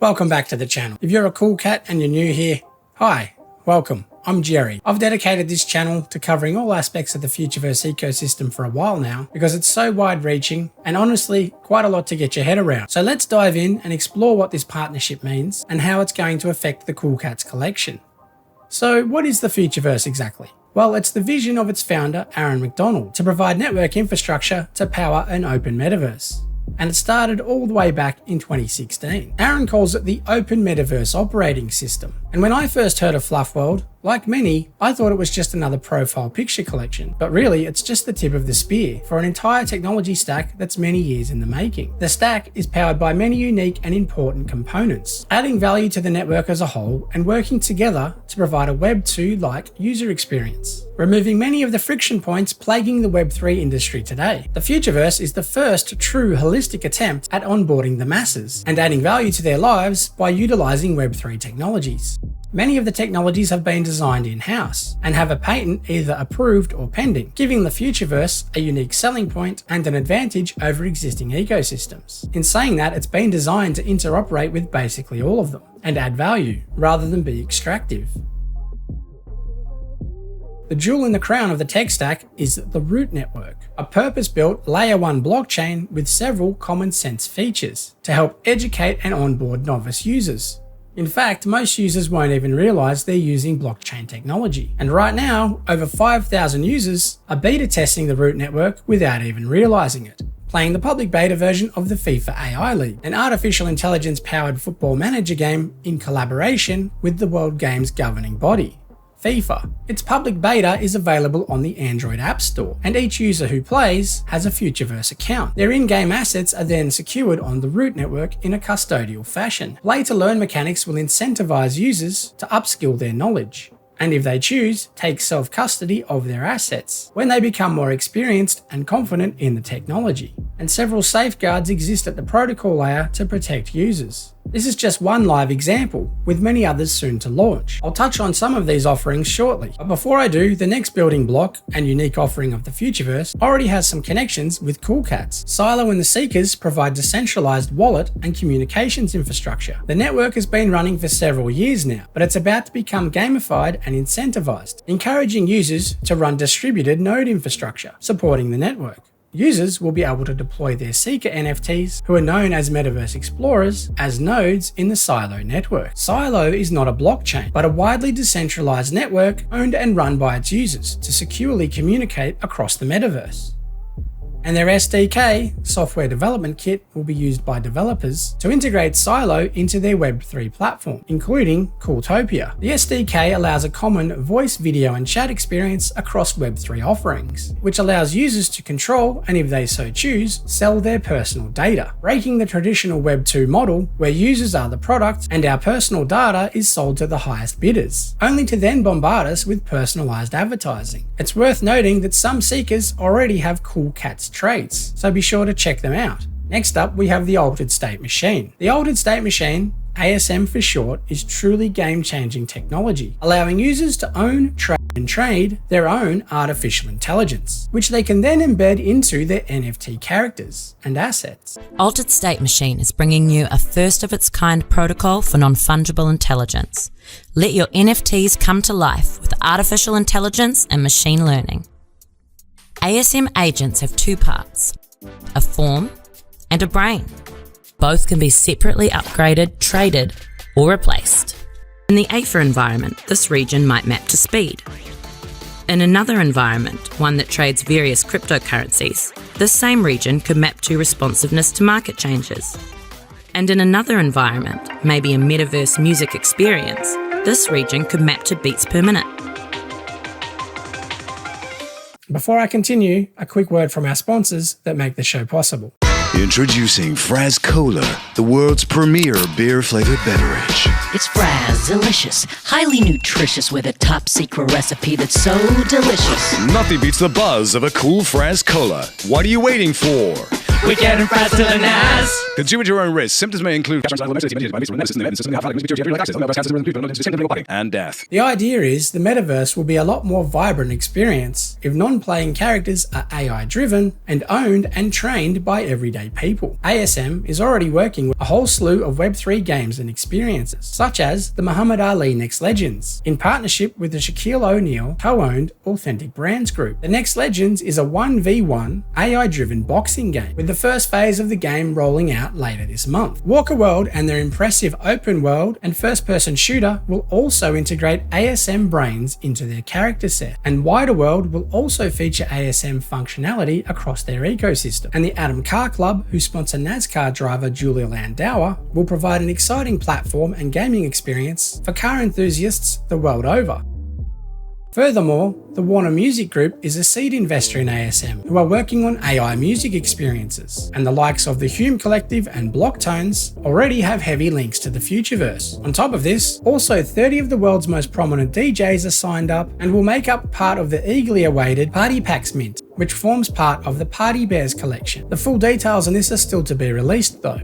Welcome back to the channel. If you're a cool cat and you're new here, hi, welcome. I'm Jerry. I've dedicated this channel to covering all aspects of the Futureverse ecosystem for a while now because it's so wide-reaching and honestly quite a lot to get your head around. So let's dive in and explore what this partnership means and how it's going to affect the Cool Cats collection. So what is the Futureverse exactly? Well, it's the vision of its founder, Aaron McDonald, to provide network infrastructure to power an open metaverse. And it started all the way back in 2016. Aaron calls it the Open Metaverse Operating System. And when I first heard of FLUF World, like many, I thought it was just another profile picture collection. But really, it's just the tip of the spear for an entire technology stack that's many years in the making. The stack is powered by many unique and important components, adding value to the network as a whole and working together to provide a Web 2-like user experience, removing many of the friction points plaguing the Web 3 industry today. The Futureverse is the first true holistic attempt at onboarding the masses and adding value to their lives by utilizing Web 3 technologies. Many of the technologies have been designed in-house and have a patent either approved or pending, giving the Futureverse a unique selling point and an advantage over existing ecosystems. In saying that, it's been designed to interoperate with basically all of them and add value rather than be extractive. The jewel in the crown of the tech stack is the Root Network, a purpose-built Layer 1 blockchain with several common sense features to help educate and onboard novice users. In fact, most users won't even realize they're using blockchain technology. And right now, over 5,000 users are beta testing the Root Network without even realizing it, playing the public beta version of the FIFA AI League, an artificial intelligence-powered football manager game in collaboration with the World Games governing body, FIFA. Its public beta is available on the Android App Store, and each user who plays has a Futureverse account. Their in-game assets are then secured on the Root Network in a custodial fashion. Play-to-learn mechanics will incentivize users to upskill their knowledge, and if they choose, take self-custody of their assets when they become more experienced and confident in the technology. And several safeguards exist at the protocol layer to protect users. This is just one live example, with many others soon to launch. I'll touch on some of these offerings shortly, but before I do, the next building block and unique offering of the Futureverse already has some connections with Cool Cats. SYLO and the Seekers provide decentralized wallet and communications infrastructure. The network has been running for several years now, but it's about to become gamified and incentivized, encouraging users to run distributed node infrastructure, supporting the network. Users will be able to deploy their Seeker NFTs, who are known as Metaverse Explorers, as nodes in the SYLO network. SYLO is not a blockchain, but a widely decentralized network owned and run by its users to securely communicate across the metaverse. And their SDK, Software Development Kit, will be used by developers to integrate SYLO into their Web3 platform, including Cooltopia. The SDK allows a common voice, video, and chat experience across Web3 offerings, which allows users to control, and if they so choose, sell their personal data, breaking the traditional Web2 model where users are the product and our personal data is sold to the highest bidders, only to then bombard us with personalized advertising. It's worth noting that some seekers already have Cool Cats traits, so be sure to check them out. Next up, we have the Altered State Machine. The Altered State Machine, ASM for short, is truly game-changing technology, allowing users to own, trade, and trade their own artificial intelligence, which they can then embed into their NFT characters and assets. Altered State Machine is bringing you a first-of-its-kind protocol for non-fungible intelligence. Let your NFTs come to life with artificial intelligence and machine learning. ASM agents have two parts, a form and a brain. Both can be separately upgraded, traded, or replaced. In the AFA environment, this region might map to speed. In another environment, one that trades various cryptocurrencies, this same region could map to responsiveness to market changes. And in another environment, maybe a metaverse music experience, this region could map to beats per minute. Before I continue, a quick word from our sponsors that make the show possible. Introducing Fraz Cola, the world's premier beer-flavored beverage. It's Fraz, delicious, highly nutritious with a top-secret recipe that's so delicious. Nothing beats the buzz of a cool Fraz Cola. What are you waiting for? We're getting fries to the NAS. Consume at your own risk. Symptoms may include and death. The idea is the metaverse will be a lot more vibrant experience if non-playing characters are AI driven and owned and trained by everyday people. ASM is already working with a whole slew of Web3 games and experiences, such as the Muhammad Ali Next Legends, in partnership with the Shaquille O'Neal co-owned Authentic Brands Group. The Next Legends is a 1v1 AI-driven boxing game, with the first phase of the game rolling out later this month. Walker World and their impressive open world and first-person shooter will also integrate ASM brains into their character set, and Wider World will also feature ASM functionality across their ecosystem. And the Atom Car Club, who sponsor NASCAR driver Julia Landauer, will provide an exciting platform and gaming experience for car enthusiasts the world over. Furthermore, the Warner Music Group is a seed investor in ASM, who are working on AI music experiences, and the likes of the Hume Collective and Blocktones already have heavy links to the Futureverse. On top of this, also 30 of the world's most prominent DJs are signed up and will make up part of the eagerly awaited Party Packs Mint, which forms part of the Party Bears collection. The full details on this are still to be released though.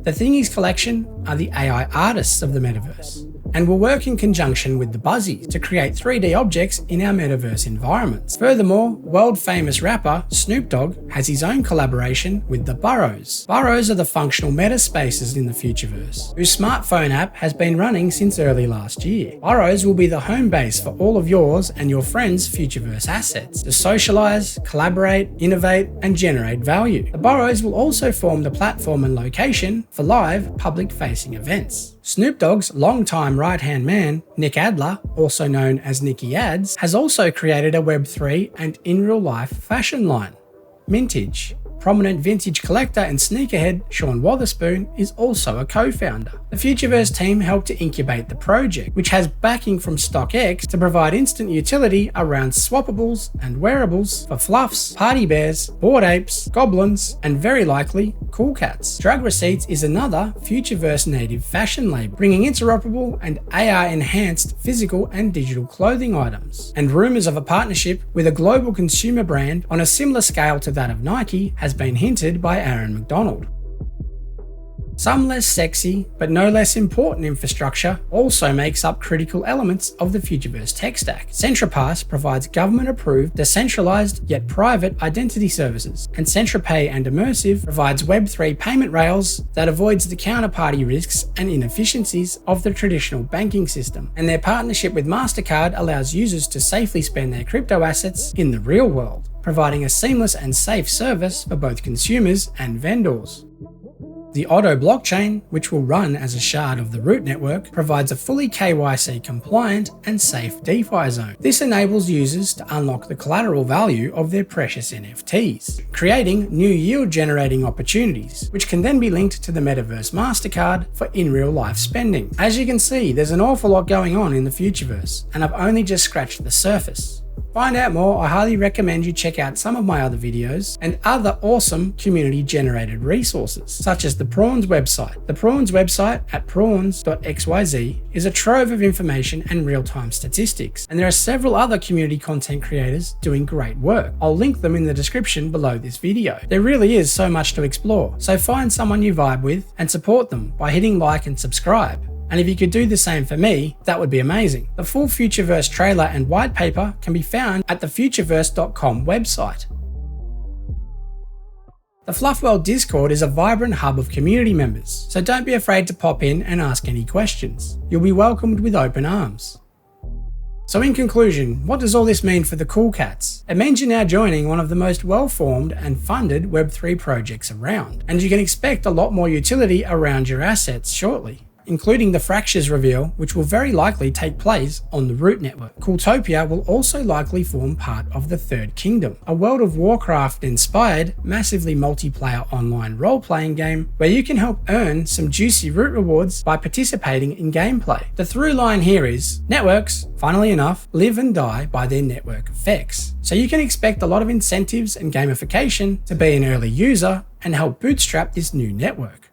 The Thingies collection are the AI artists of the metaverse, and will work in conjunction with the Buzzies to create 3D objects in our metaverse environments. Furthermore, world-famous rapper Snoop Dogg has his own collaboration with the Burrows. Burrows are the functional meta spaces in the Futureverse, whose smartphone app has been running since early last year. Burrows will be the home base for all of yours and your friends' Futureverse assets to socialize, collaborate, innovate, and generate value. The Burrows will also form the platform and location for live public-facing events. Snoop Dogg's longtime right-hand man, Nick Adler, also known as Nicky Ads, has also created a Web3 and in-real-life fashion line, Mintage. Prominent vintage collector and sneakerhead Sean Wotherspoon is also a co-founder. The Futureverse team helped to incubate the project, which has backing from StockX to provide instant utility around swappables and wearables for fluffs, party bears, bored apes, goblins, and very likely cool cats. Drug Receipts is another Futureverse native fashion label, bringing interoperable and AR-enhanced physical and digital clothing items. And rumours of a partnership with a global consumer brand on a similar scale to that of Nike has been hinted by Aaron McDonald. Some less sexy, but no less important infrastructure also makes up critical elements of the Futureverse tech stack. CentraPass provides government-approved, decentralized, yet private identity services, and CentraPay and Immersive provides Web3 payment rails that avoids the counterparty risks and inefficiencies of the traditional banking system. And their partnership with MasterCard allows users to safely spend their crypto assets in the real world, providing a seamless and safe service for both consumers and vendors. The Otto blockchain, which will run as a shard of the root network, provides a fully KYC compliant and safe DeFi zone. This enables users to unlock the collateral value of their precious NFTs, creating new yield generating opportunities, which can then be linked to the Metaverse MasterCard for in real life spending. As you can see, there's an awful lot going on in the Futureverse, and I've only just scratched the surface. Find out more, I highly recommend you check out some of my other videos and other awesome community-generated resources, such as the Prawns website. The Prawns website at prawns.xyz is a trove of information and real-time statistics, and there are several other community content creators doing great work. I'll link them in the description below this video. There really is so much to explore, so find someone you vibe with and support them by hitting like and subscribe. And if you could do the same for me, that would be amazing. The full Futureverse trailer and white paper can be found at the futureverse.com website. The FLUF World Discord is a vibrant hub of community members, so don't be afraid to pop in and ask any questions. You'll be welcomed with open arms. So in conclusion, what does all this mean for the cool cats? It means you're now joining one of the most well-formed and funded Web3 projects around, and you can expect a lot more utility around your assets shortly, including the Fractures reveal, which will very likely take place on the Root network. Cooltopia will also likely form part of the Third Kingdom, a World of Warcraft-inspired, massively multiplayer online role-playing game where you can help earn some juicy Root rewards by participating in gameplay. The through line here is, networks, funnily enough, live and die by their network effects. So you can expect a lot of incentives and gamification to be an early user and help bootstrap this new network.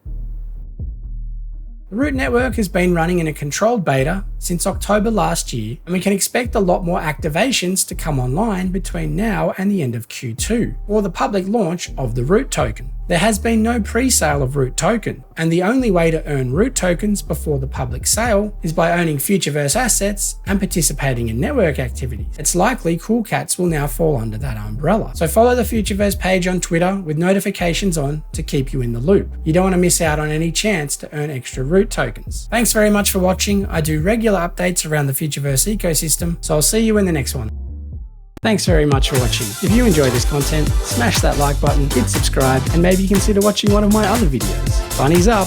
The Root network has been running in a controlled beta since October last year, and we can expect a lot more activations to come online between now and the end of Q2, or the public launch of the Root token. There has been no pre-sale of Root token, and the only way to earn Root tokens before the public sale is by owning Futureverse assets and participating in network activities. It's likely Cool Cats will now fall under that umbrella. So follow the Futureverse page on Twitter with notifications on to keep you in the loop. You don't want to miss out on any chance to earn extra Root tokens. Thanks very much for watching. I do regular updates around the Futureverse ecosystem, so I'll see you in the next one. Thanks very much for watching. If you enjoy this content, smash that like button, hit subscribe, and maybe consider watching one of my other videos. Bunnies up!